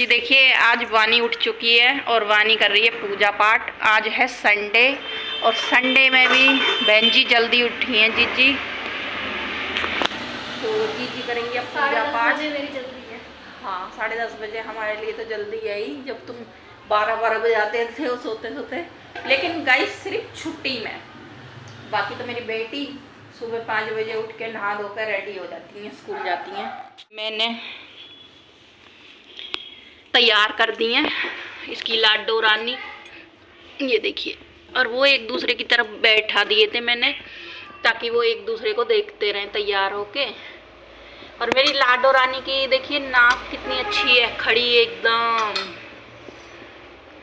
जी देखिए, आज वानी उठ चुकी है और वानी कर रही है पूजा पाठ। आज है संडे और संडे में भी बहन जी जल्दी उठी हैं जीजी, तो जीजी करेंगी अब पूजा पाठ। मेरी जल्दी है। हाँ, 10:30 बजे हमारे लिए तो जल्दी है ही, जब तुम 12 बजे आते थे वो सोते सोते। लेकिन गाइस सिर्फ छुट्टी में, बाकी तो मेरी बेटी सुबह 5 बजे उठ के नहा धोकर रेडी हो जाती हैं, स्कूल जाती हैं। मैंने तैयार कर दी हैं इसकी लाडो रानी, ये देखिए। और वो एक दूसरे की तरफ बैठा दिए थे मैंने, ताकि वो एक दूसरे को देखते रहें तैयार होके। और मेरी लाडो रानी की देखिए नाक कितनी अच्छी है, खड़ी एकदम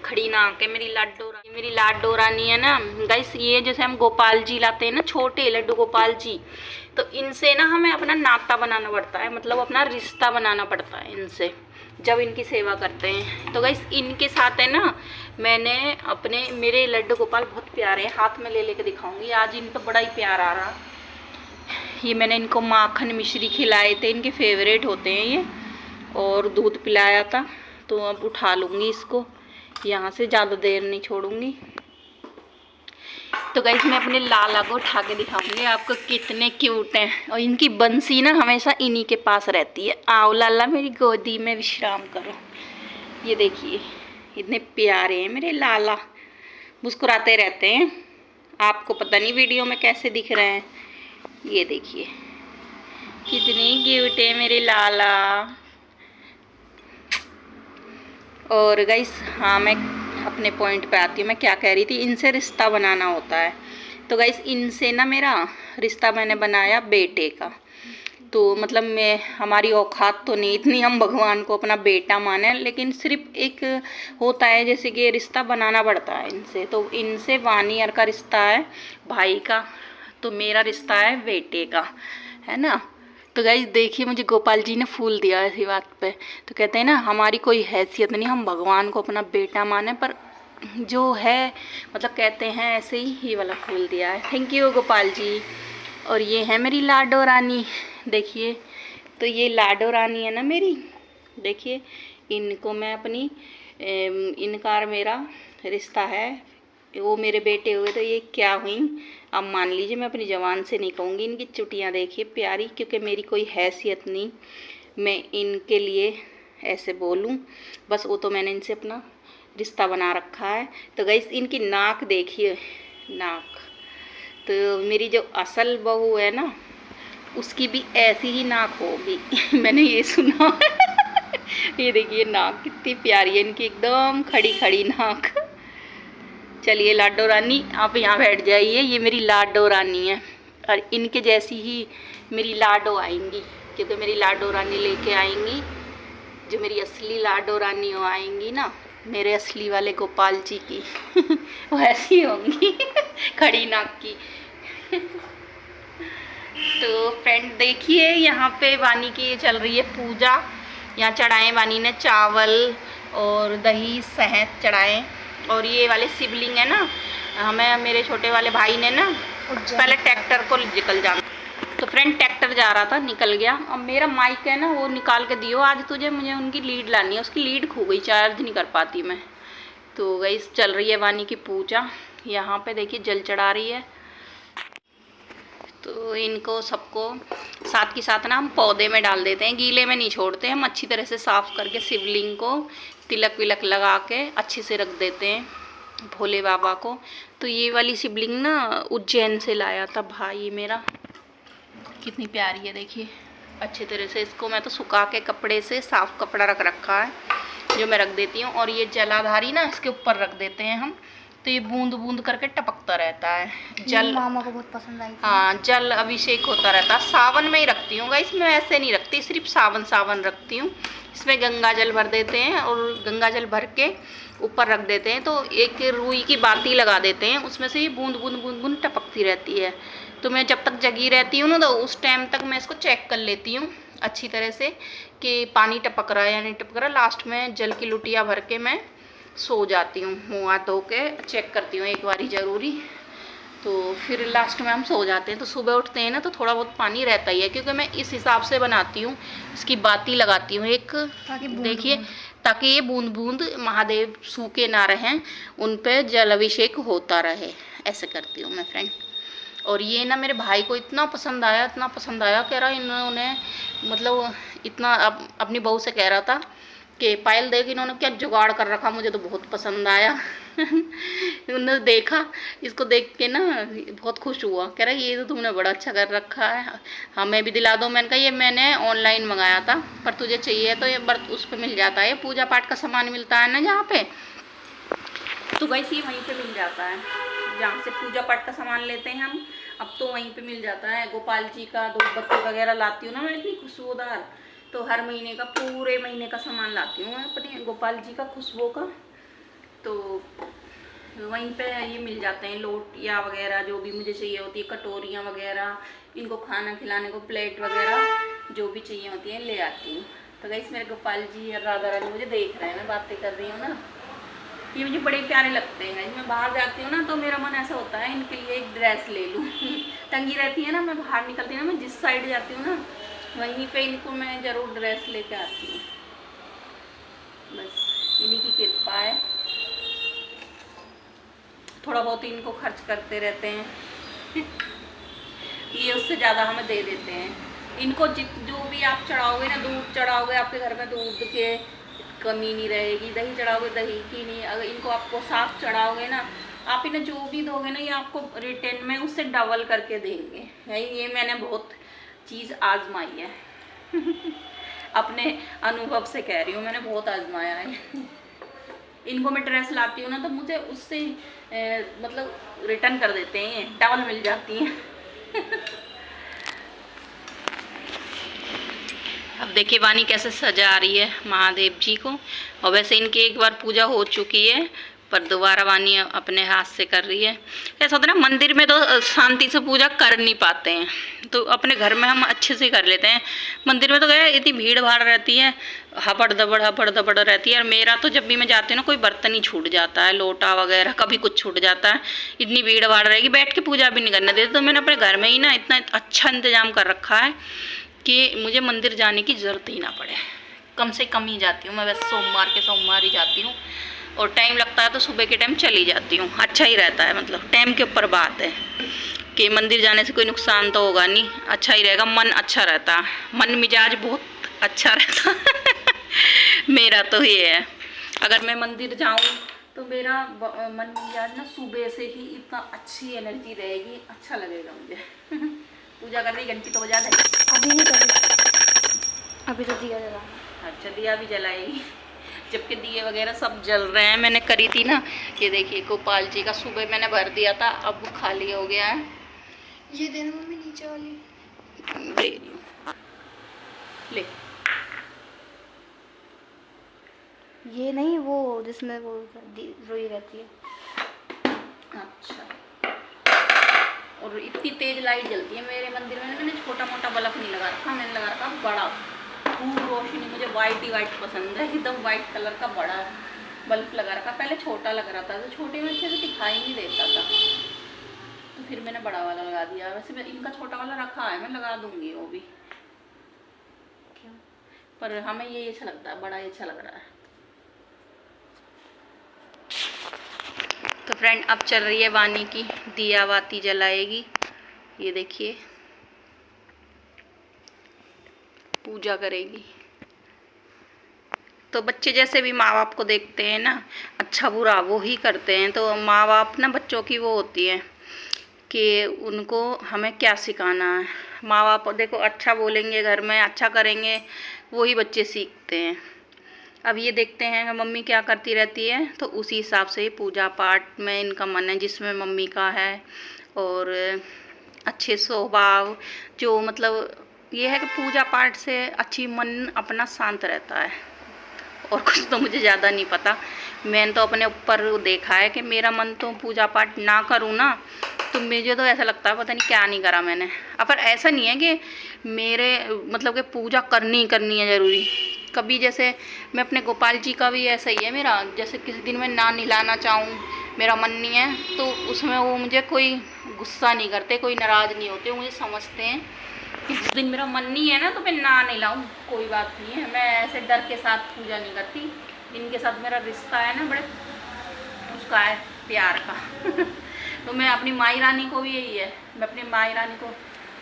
खड़ी नाक है मेरी लाडो रानी। मेरी लाडो रानी है ना गाइस, ये जैसे हम गोपाल जी लाते हैं ना, छोटे लड्डू गोपाल जी, तो इनसे ना हमें अपना नाता बनाना पड़ता है, मतलब अपना रिश्ता बनाना पड़ता है इनसे जब इनकी सेवा करते हैं। तो गाइस इनके साथ है ना, मैंने अपने मेरे लड्डू गोपाल बहुत प्यारे हैं, हाथ में ले लेके दिखाऊंगी। आज इनका बड़ा ही प्यार आ रहा। ये मैंने इनको माखन मिश्री खिलाए थे, इनके फेवरेट होते हैं ये, और दूध पिलाया था। तो अब उठा लूँगी इसको यहाँ से, ज़्यादा देर नहीं छोड़ूंगी। तो गाइस मैं अपने लाला को उठा के दिखाऊंगी आपको, कितने क्यूट हैं। और इनकी बंसी ना हमेशा इन्हीं के पास रहती है। आओ लाला मेरी गोदी में विश्राम करो। ये देखिए इतने प्यारे हैं मेरे लाला, मुस्कुराते रहते हैं। आपको पता नहीं वीडियो में कैसे दिख रहे हैं, ये देखिए कितने क्यूट है मेरे लाला। और गाइस हाँ, मैं अपने पॉइंट पे आती हूँ। मैं क्या कह रही थी, इनसे रिश्ता बनाना होता है। तो गाइस इनसे ना मेरा रिश्ता मैंने बनाया बेटे का। तो मतलब मैं, हमारी औकात तो नहीं इतनी हम भगवान को अपना बेटा माने, लेकिन सिर्फ एक होता है जैसे कि रिश्ता बनाना पड़ता है इनसे। तो इनसे वानियर का रिश्ता है भाई का, तो मेरा रिश्ता है बेटे का, है ना। तो गाइस देखिए मुझे गोपाल जी ने फूल दिया ऐसी बात पे। तो कहते हैं ना हमारी कोई हैसियत नहीं, हम भगवान को अपना बेटा माने, पर जो है मतलब कहते हैं ऐसे ही वाला फूल दिया है। Thank you Gopal ji. और ये है मेरी लाडो रानी, देखिए। तो ये लाडो रानी है ना मेरी, देखिए इनको मैं अपनी इनका और मेरा रिश्ता है, वो मेरे बेटे हुए तो ये क्या हुई अब मान लीजिए। मैं अपनी ज़बान से नहीं कहूँगी। इनकी चुटियाँ देखिए प्यारी, क्योंकि मेरी कोई हैसियत नहीं मैं इनके लिए ऐसे बोलूँ, बस वो तो मैंने इनसे अपना रिश्ता बना रखा है। तो गाइस इनकी नाक देखिए, नाक तो मेरी जो असल बहू है ना उसकी भी ऐसी ही नाक होगी मैंने ये सुना ये देखिए नाक कितनी प्यारी है इनकी, एकदम खड़ी खड़ी नाक। चलिए लाडो रानी आप यहाँ बैठ जाइए, ये मेरी लाडो रानी है। और इनके जैसी ही मेरी लाडो आएंगी, क्योंकि मेरी लाडो रानी लेके आएंगी, जो मेरी असली लाडो रानी वो आएंगी ना, मेरे असली वाले गोपाल जी की वो ऐसी होंगी खड़ी नाक की तो फ्रेंड देखिए यहाँ पे वानी की चल रही है पूजा। यहाँ चढ़ाएं वानी ने चावल और दही शहद चढ़ाएं। और ये वाले शिवलिंग है ना, हमें मेरे छोटे वाले भाई ने ना पहले ट्रैक्टर को निकल जाना, तो फ्रेंड ट्रैक्टर जा रहा था निकल गया। अब मेरा माइक है ना वो निकाल के दियो आज तुझे, मुझे उनकी लीड लानी है, उसकी लीड खो गई, चार्ज नहीं कर पाती मैं। तो गाइस चल रही है वानी की पूजा। यहाँ पे देखिए जल चढ़ा रही है। तो इनको सबको साथ के साथ ना हम पौधे में डाल देते हैं, गीले में नहीं छोड़ते। हम अच्छी तरह से साफ़ करके शिवलिंग को तिलक विलक लगा के अच्छे से रख देते हैं भोले बाबा को। तो ये वाली शिवलिंग ना उज्जैन से लाया था भाई मेरा, कितनी प्यारी है देखिए। अच्छे तरह से इसको मैं तो सुखा के कपड़े से, साफ़ कपड़ा रख रखा है जो मैं रख देती हूँ। और ये जलाधारी ना इसके ऊपर रख देते हैं हम, तो ये बूंद बूंद करके टपकता रहता है जल। मामा को बहुत पसंद आई थी। हाँ, जल अभिषेक होता रहता है। सावन में ही रखती हूँ गाइस, मैं ऐसे नहीं रखती, सिर्फ सावन रखती हूँ। इसमें गंगा जल भर देते हैं और गंगा जल भर के ऊपर रख देते हैं। तो एक रुई की बाती लगा देते हैं, उसमें से ये बूंद बूंद बूंद बूंद टपकती रहती है। तो मैं जब तक जगी रहती हूँ ना, तो उस टाइम तक मैं इसको चेक कर लेती हूँ अच्छी तरह से कि पानी टपक रहा है या नहीं टपक रहा। लास्ट में जल की लुटिया भर के मैं सो जाती हूँ, मुँह हाथ धो के चेक करती हूँ एक बारी ज़रूरी। तो फिर लास्ट में हम सो जाते हैं। तो सुबह उठते हैं ना तो थोड़ा बहुत पानी रहता ही है, क्योंकि मैं इस हिसाब से बनाती हूँ, इसकी बाती लगाती हूँ एक, देखिए, ताकि ये बूंद बूंद महादेव सूखे ना रहें, उन पे जल अभिषेक होता रहे, ऐसे करती हूँ मैं फ्रेंड। और ये ना मेरे भाई को इतना पसंद आया, इतना पसंद आया, कह रहा इन्होंने मतलब इतना अपनी बहू से कह रहा था कि पायल देख इन्होंने क्या जुगाड़ कर रखा, मुझे तो बहुत पसंद आया। उन्होंने देखा, इसको देख के ना बहुत खुश हुआ, कह रहा ये तो तुमने बड़ा अच्छा कर रखा है, हमें भी दिला दो। मैंने कहा ये मैंने ऑनलाइन मंगाया था, पर तुझे चाहिए तो ये बर्त उस पर मिल जाता है, पूजा पाठ का सामान मिलता है ना जहाँ पे, तो वैसे ही वहीं पे मिल जाता है, जहाँ से पूजा पाठ का सामान लेते हैं हम, अब तो वहीं पे मिल जाता है। गोपाल जी का धूपबत्ती वगैरह लाती हूँ ना मैं, इतनी खुशबूदार, तो हर महीने का, पूरे महीने का सामान लाती हूँ मैं अपने गोपाल जी का, खुशबू का। तो वहीं पे ये मिल जाते हैं, लोटियाँ वगैरह जो भी मुझे चाहिए होती है, कटोरियाँ वगैरह, इनको खाना खिलाने को प्लेट वगैरह जो भी चाहिए होती है ले आती हूँ। तो गाइस मेरे गोपाल जी और राधा रानी मुझे देख रहे हैं, मैं बातें कर रही हूँ ना, ये मुझे बड़े प्यारे लगते हैं। मैं बाहर जाती हूँ ना तो मेरा मन ऐसा होता है इनके लिए एक ड्रेस ले लूँ। टंगी रहती है ना, मैं बाहर निकलती हूँ ना, मैं जिस साइड जाती हूँ ना वहीं पे इनको मैं ज़रूर ड्रेस लेके आती हूँ, बस इन्हीं की कृपा है। थोड़ा बहुत इनको खर्च करते रहते हैं, ये उससे ज़्यादा हमें दे देते हैं। इनको जो भी आप चढ़ाओगे ना, दूध चढ़ाओगे, आपके घर में दूध के कमी नहीं रहेगी, दही चढ़ाओगे दही की नहीं, अगर इनको आपको साफ चढ़ाओगे ना, आप इन्हें जो भी दोगे ना ये आपको रिटर्न में उससे डबल करके देंगे। ये मैंने बहुत चीज़ आजमाई है। अपने अनुभव से कह रही हूँ, मैंने बहुत आजमाया है। इनको मैं ड्रेस लाती हूँ ना तो मुझे उससे मतलब रिटर्न कर देते हैं, डबल मिल जाती हैं। अब देखिए वानी कैसे सजा रही है महादेव जी को, और वैसे इनकी एक बार पूजा हो चुकी है, पर दोबारा वानी अपने हाथ से कर रही है। ऐसा होता है ना, मंदिर में तो शांति से पूजा कर नहीं पाते हैं, तो अपने घर में हम अच्छे से कर लेते हैं। मंदिर में तो क्या इतनी भीड़ भाड़ रहती है, हपड़ दबड़ रहती है। और मेरा तो जब भी मैं जाती हूँ ना, कोई बर्तन ही छूट जाता है, लोटा वगैरह कभी कुछ छूट जाता है, इतनी भीड़ भाड़ रहेगी, बैठ के पूजा भी नहीं करने देते। तो मैंने अपने घर में ही ना इतना अच्छा इंतजाम कर रखा है कि मुझे मंदिर जाने की ज़रूरत ही ना पड़े। कम से कम ही जाती हूँ मैं, वैसे सोमवार के सोमवार ही जाती हूँ, और टाइम लगता है तो सुबह के टाइम चली जाती हूँ, अच्छा ही रहता है। मतलब टाइम के ऊपर बात है कि मंदिर जाने से कोई नुकसान तो होगा नहीं, अच्छा ही रहेगा, मन अच्छा रहता है, मन मिजाज बहुत अच्छा रहता है। मेरा तो ये है, अगर मैं मंदिर जाऊँ तो मेरा मन मिजाज ना सुबह से ही इतना अच्छी एनर्जी रहेगी, अच्छा लगेगा मुझे। पूजा कर रही, घंटी तो बजा दे। अभी नहीं करी, अभी तो दिया जला। अच्छा दिया भी जलाएगी, जबकि दिए वगैरह सब जल रहे हैं। मैंने करी थी ना, ये देखिए गोपाल जी का सुबह मैंने भर दिया था, अब वो खाली हो गया है। ये देना मम्मी नीचे वाली, दे रही हूँ, ले। ये नहीं, वो जिसमें वो रोई रहती है। अच्छा, और इतनी तेज लाइट जलती है मेरे मंदिर में। मैंने छोटा मोटा बल्ब नहीं लगा रखा, मैंने लगा रखा बड़ा पूर्ण रोशनी, मुझे वाइट ही वाइट पसंद है, एकदम वाइट कलर का बड़ा बल्ब लगा रखा। पहले छोटा लग रहा था तो छोटे में अच्छे से दिखाई नहीं देता था, तो फिर मैंने बड़ा वाला लगा दिया। वैसे मैं इनका छोटा वाला रखा है, मैं लगा दूंगी वो भी, क्यों, पर हमें ये अच्छा लगता है, बड़ा ही अच्छा लग रहा है। तो फ्रेंड अब चल रही है वानी की दिया बाती जलाएगी, ये देखिए पूजा करेगी। तो बच्चे जैसे भी माँ बाप को देखते हैं ना, अच्छा बुरा वो ही करते हैं। तो माँ बाप ना बच्चों की वो होती है कि उनको हमें क्या सिखाना है। माँ बाप देखो अच्छा बोलेंगे, घर में अच्छा करेंगे, वही बच्चे सीखते हैं। अब ये देखते हैं कि मम्मी क्या करती रहती है, तो उसी हिसाब से ही पूजा पाठ में इनका मन है, जिसमें मम्मी का है। और अच्छे स्वभाव, जो मतलब ये है कि पूजा पाठ से अच्छी मन अपना शांत रहता है। और कुछ तो मुझे ज़्यादा नहीं पता, मैंने तो अपने ऊपर देखा है कि मेरा मन तो पूजा पाठ ना करूँ ना तो मुझे तो ऐसा लगता है पता नहीं क्या नहीं करा मैंने। पर ऐसा नहीं है कि मेरे मतलब कि पूजा करनी है ज़रूरी, कभी जैसे मैं अपने गोपाल जी का भी ऐसा ही है मेरा, जैसे किसी दिन मैं ना नहलाना चाहूँ, मेरा मन नहीं है, तो उसमें वो मुझे कोई गुस्सा नहीं करते, कोई नाराज़ नहीं होते, मुझे समझते हैं कि जिस दिन मेरा मन नहीं है ना तो मैं ना नहलाऊँ, कोई बात नहीं है। मैं ऐसे डर के साथ पूजा नहीं करती। इनके साथ मेरा रिश्ता है ना बड़े उसका है, प्यार का। तो मैं अपनी माई रानी को भी यही है, मैं अपनी माई रानी को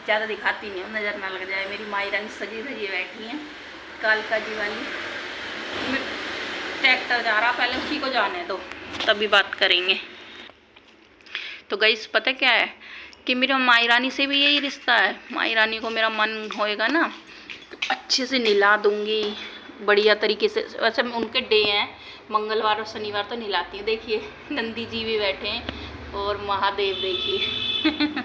ज़्यादा दिखाती नहीं हूँ, नज़र ना लग जाए। मेरी माई रानी सजी सजी बैठी हैं, कालका जी वाली। ट्रैक्टर जा रहा, पहले उसी को जाने दो तभी बात करेंगे। तो गाइस पता क्या है कि मेरा माई रानी से भी यही रिश्ता है। माई रानी को मेरा मन होएगा ना तो अच्छे से नहला दूँगी बढ़िया तरीके से। वैसे उनके डे हैं, मंगलवार और शनिवार तो नहलाती हूँ। देखिए नंदी जी भी बैठे हैं और महादेव देखिए।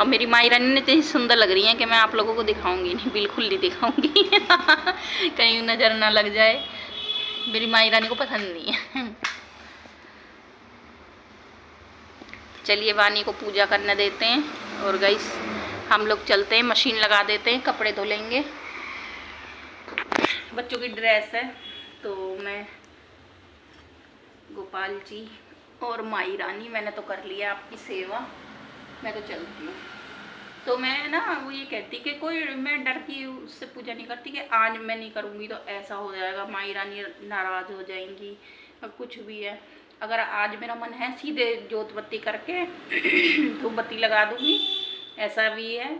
अब मेरी माई रानी ने इतनी सुंदर लग रही है कि मैं आप लोगों को दिखाऊंगी नहीं, बिल्कुल नहीं दिखाऊंगी। कहीं नज़र ना लग जाए, मेरी माई रानी को पसंद नहीं है। चलिए वानी को पूजा करने देते हैं और गाइस हम लोग चलते हैं, मशीन लगा देते हैं, कपड़े धो लेंगे। बच्चों की ड्रेस है तो मैं गोपाल जी और माई रानी, मैंने तो कर लिया आपकी सेवा, मैं तो चलती हूँ। तो मैं ना वो ये कहती कि कोई, मैं डर की उससे पूजा नहीं करती कि आज मैं नहीं करूँगी तो ऐसा हो जाएगा, माई रानी नाराज़ हो जाएंगी और कुछ भी है। अगर आज मेरा मन है सीधे जोत बत्ती करके धूप बत्ती लगा दूँगी, ऐसा भी है।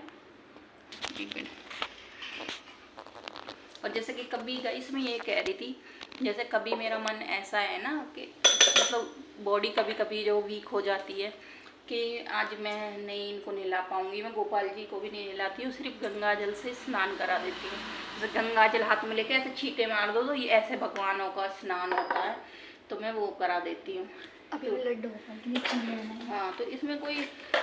और जैसे कि कभी गाइस मैं ये कह रही थी, जैसे कभी मेरा मन ऐसा है ना कि मतलब बॉडी कभी कभी जो वीक हो जाती है कि आज मैं नहीं इनको नहला पाऊँगी, मैं गोपाल जी को भी नहीं नहलाती हूँ, सिर्फ गंगा जल से स्नान करा देती हूँ। जैसे गंगा जल हाथ में लेके ऐसे छींटे मार दो तो ये ऐसे भगवानों का स्नान होता है, तो मैं वो करा देती हूँ। हाँ, तो इसमें कोई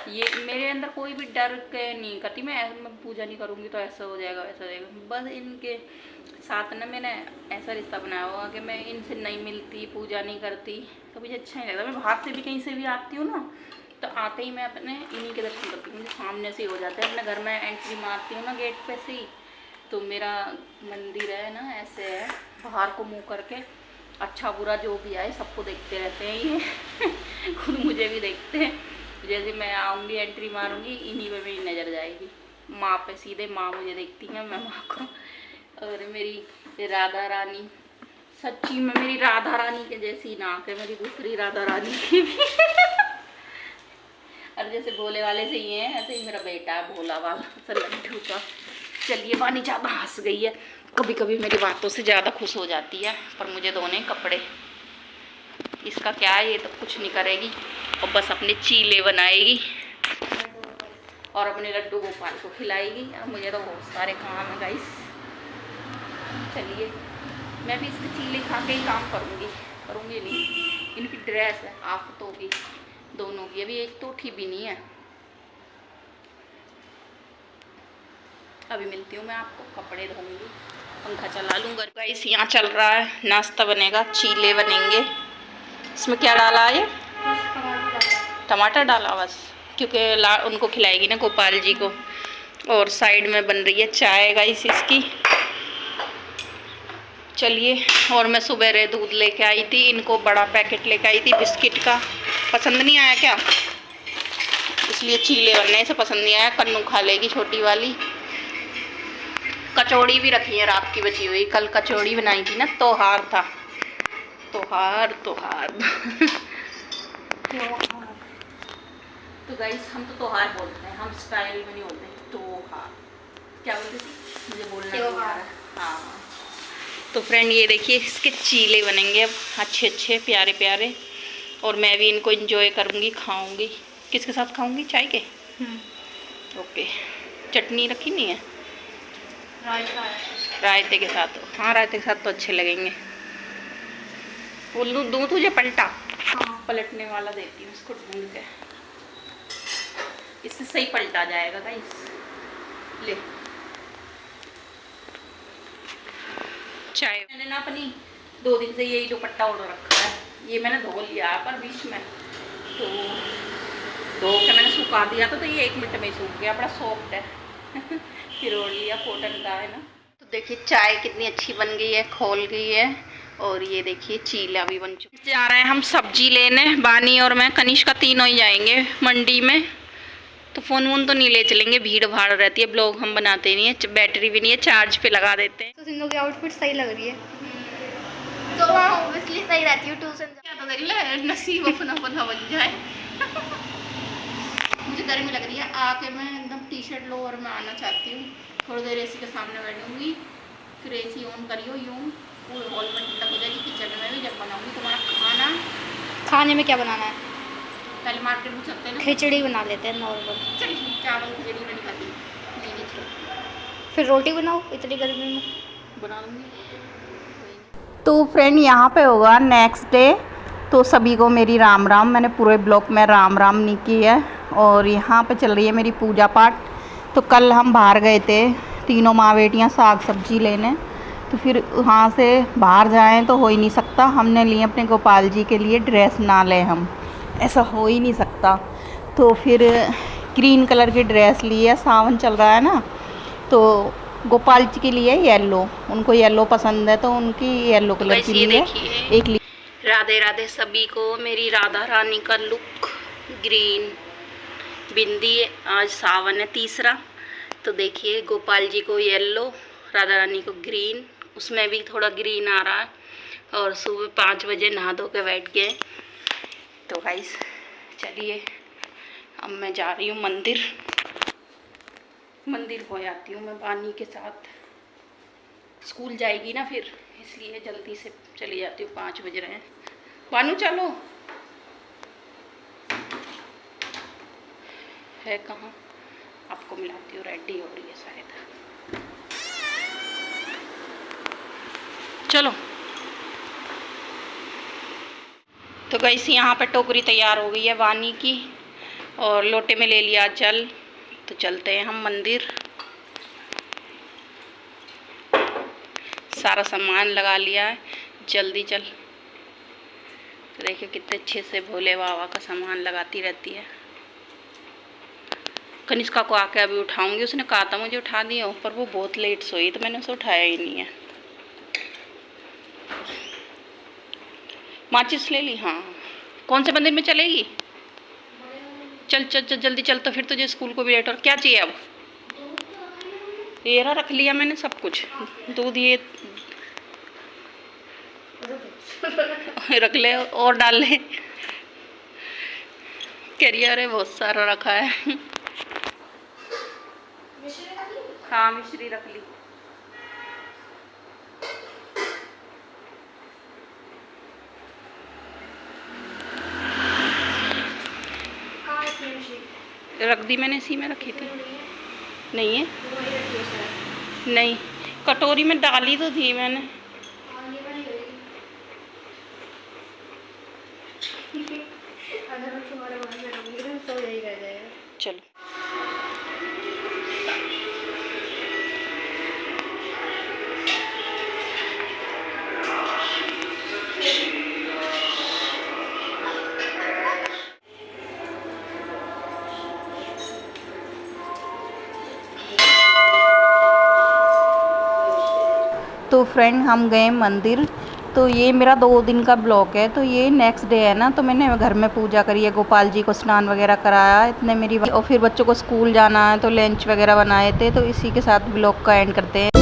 ये मेरे अंदर कोई भी डर के नहीं करती मैं पूजा नहीं करूँगी तो ऐसा हो जाएगा वैसा हो जाएगा। बस इनके साथ ना मैंने ऐसा रिश्ता बनाया हुआ कि मैं इनसे नहीं मिलती, पूजा नहीं करती, तो मुझे अच्छा नहीं लगता। मैं बाहर से भी कहीं से भी आती हूँ ना तो आते ही मैं अपने इन्हीं के दर्शन करती हूँ, मुझे सामने से ही हो जाते हैं। अपने घर में एंट्री मारती हूँ ना गेट पे से ही, तो मेरा मंदिर है ना ऐसे है, बाहर को मुँह करके, अच्छा बुरा जो भी आए सबको देखते रहते हैं ये। खुद मुझे भी देखते हैं, जैसे मैं आऊँगी एंट्री मारूँगी इन्हीं पे मेरी नज़र जाएगी, माँ पे सीधे, माँ मुझे देखती है, मैं माँ को। और मेरी राधा रानी, सच्ची में मेरी राधा रानी के जैसी नाक है मेरी दूसरी राधा रानी की भी। और जैसे भोले वाले से ही है ऐसे ही मेरा बेटा है भोला वाला सा लड्डू का। चलिए वानी ज़्यादा हंस गई है, कभी कभी मेरी बातों से ज़्यादा खुश हो जाती है, पर मुझे धोने कपड़े, इसका क्या है, ये तो कुछ नहीं करेगी और बस अपने चीले बनाएगी और अपने लड्डू गोपाल को खिलाएगी। और मुझे तो बहुत सारे काम है गाइस। चलिए मैं भी इसके चीले खा के ही काम करूँगी नहीं। इनकी ड्रेस है आफतों की दोनों की, अभी एक तो उठी भी नहीं है। अभी मिलती हूँ मैं आपको, कपड़े धोऊंगी, पंखा चला लूँगा। गाइस यहाँ चल रहा है नाश्ता बनेगा, चीले बनेंगे। इसमें क्या डाला है, टमाटर डाला बस, क्योंकि उनको खिलाएगी ना गोपाल जी को। और साइड में बन रही है चाय गाइस इसकी। चलिए, और मैं सुबह दूध लेके आई थी, इनको बड़ा पैकेट लेके आई थी बिस्किट का, पसंद नहीं आया क्या, इसलिए चीले बनने से पसंद नहीं आया। कन्नू खा लेगी छोटी वाली। कचौड़ी भी रखी है रात की बची हुई, कल कचौड़ी बनाई थी ना, त्योहार था, त्योहार। तो गाइस हम तो त्योहार बोलते हैं, हम स्टाइल में नहीं बोलते त्योहार। क्या बोलते थे, मुझे बोलना नहीं आ रहा। हाँ, तो फ्रेंड ये देखिए इसके चीले बनेंगे अब अच्छे अच्छे प्यारे प्यारे, और मैं भी इनको एंजॉय करूँगी, खाऊँगी। किसके साथ खाऊँगी, चाय के? ओके। चटनी रखी नहीं है? रायते के साथ। हाँ रायते के साथ तो अच्छे लगेंगे। वो दूँ तुझे पलटा? हाँ। पलटने वाला देती हूँ इसको ढूंढ के, इससे सही पलटा जाएगा गाइस। ले चाय मैंने ना अपनी 2 दिन से यही दुपट्टा ओढ़ रखा है, ये मैंने धो लिया पर बीच में तो धो के मैंने सुखा दिया तो ये 1 मिनट में सूख गया, बड़ा सॉफ्ट है। फिर ओढ़ लिया, कॉटन का है ना। तो देखिए चाय कितनी अच्छी बन गई है, खोल गई है। और ये देखिए चीला भी बन चुका। जा रहे हैं हम सब्जी लेने, बानी और मैं, कनिष्का तीनों ही जाएंगे मंडी में। तो फ़ोन वोन तो नहीं ले चलेंगे, भीड़ भाड़ रहती है, ब्लॉग हम बनाते नहीं है, बैटरी भी नहीं है, चार्ज पे लगा देते हैं। तो सिंधु की आउटफिट सही लग रही है, तो वहाँ ऑब्वियसली सही रहती है ट्यूशन। क्या तो देख ले, नसीब अपना अपना बन जाए। मुझे गर्मी लग रही है, आके मैं एकदम टी शर्ट लोअर में आना चाहती हूँ। थोड़ी देर एसी के सामने बैठूंगी, फिर एसी ऑन करियो यूँ, पूरे हॉल में ठंडक हो जाएगी। किचन में भी जब बनाऊंगी तुम्हारा खाना। खाने में क्या बनाना है? पहले मार्केट में चलते हैं ना, खिचड़ी बना लेते हैं नॉर्मल। चलिए चावल खिचड़ी नहीं खाती, नहीं चलो फिर रोटी बनाओ, इतनी गर्मी में बना लूँगी। तो फ्रेंड यहाँ पे होगा नेक्स्ट डे। तो सभी को मेरी राम राम। मैंने पूरे ब्लॉग में राम राम नहीं की है। और यहाँ पे चल रही है मेरी पूजा पाठ। तो कल हम बाहर गए थे तीनों माँ बेटियाँ साग सब्जी लेने, तो फिर वहाँ से बाहर जाएं तो हो ही नहीं सकता। हमने लिए अपने गोपाल जी के लिए ड्रेस, ना लें हम, ऐसा हो ही नहीं सकता। तो फिर ग्रीन कलर की ड्रेस ली है, सावन चल रहा है ना, तो गोपाल जी के लिए येलो, उनको येलो पसंद है तो उनकी येलो कलर की ली है। एक राधे राधे सभी को। मेरी राधा रानी का लुक ग्रीन, बिंदी, आज सावन है तीसरा। तो देखिए गोपाल जी को येलो, राधा रानी को ग्रीन, उसमें भी थोड़ा ग्रीन आ रहा है। और सुबह 5 बजे नहा धो के बैठ गए। तो गाइस चलिए अब मैं जा रही हूँ मंदिर हो आती हूँ मैं बानी के साथ। स्कूल जाएगी ना फिर, इसलिए जल्दी से चली जाती हूँ, 5 बज रहे हैं। बानू चलो, है कहाँ, आपको मिलाती हूँ, रेडी हो रही है शायद। चलो। तो गाइस यहाँ पे टोकरी तैयार हो गई है वानी की, और लोटे में ले लिया जल। तो चलते हैं हम मंदिर। सारा सामान लगा लिया है, जल्दी चल। तो देखिए कितने अच्छे से भोले बाबा का सामान लगाती रहती है। कनिष्का को आके अभी उठाऊंगी, उसने कहा था मुझे उठा दियो, पर वो बहुत लेट सोई तो मैंने उसे उठाया ही नहीं है। माचिस ले ली? हाँ। कौन से मंदिर में चलेगी? चल चल चल जल्दी चल, तो फिर तुझे स्कूल को भी लेट। और क्या चाहिए अब? ये रख लिया मैंने सब कुछ, दूध ये रख ले और डाल ले। कैरियर है बहुत सारा रखा है। हाँ मिश्री रख ली। रख दी मैंने, इसी में रखी थी। नहीं है, नहीं कटोरी में डाली तो थी मैंने। चलो तो फ्रेंड हम गए मंदिर। तो ये मेरा 2 दिन का ब्लॉग है। तो ये नेक्स्ट डे है ना, तो मैंने घर में पूजा करी है, गोपाल जी को स्नान वगैरह कराया इतने मेरी, और फिर बच्चों को स्कूल जाना है तो लंच वगैरह बनाए थे। तो इसी के साथ ब्लॉग का एंड करते हैं।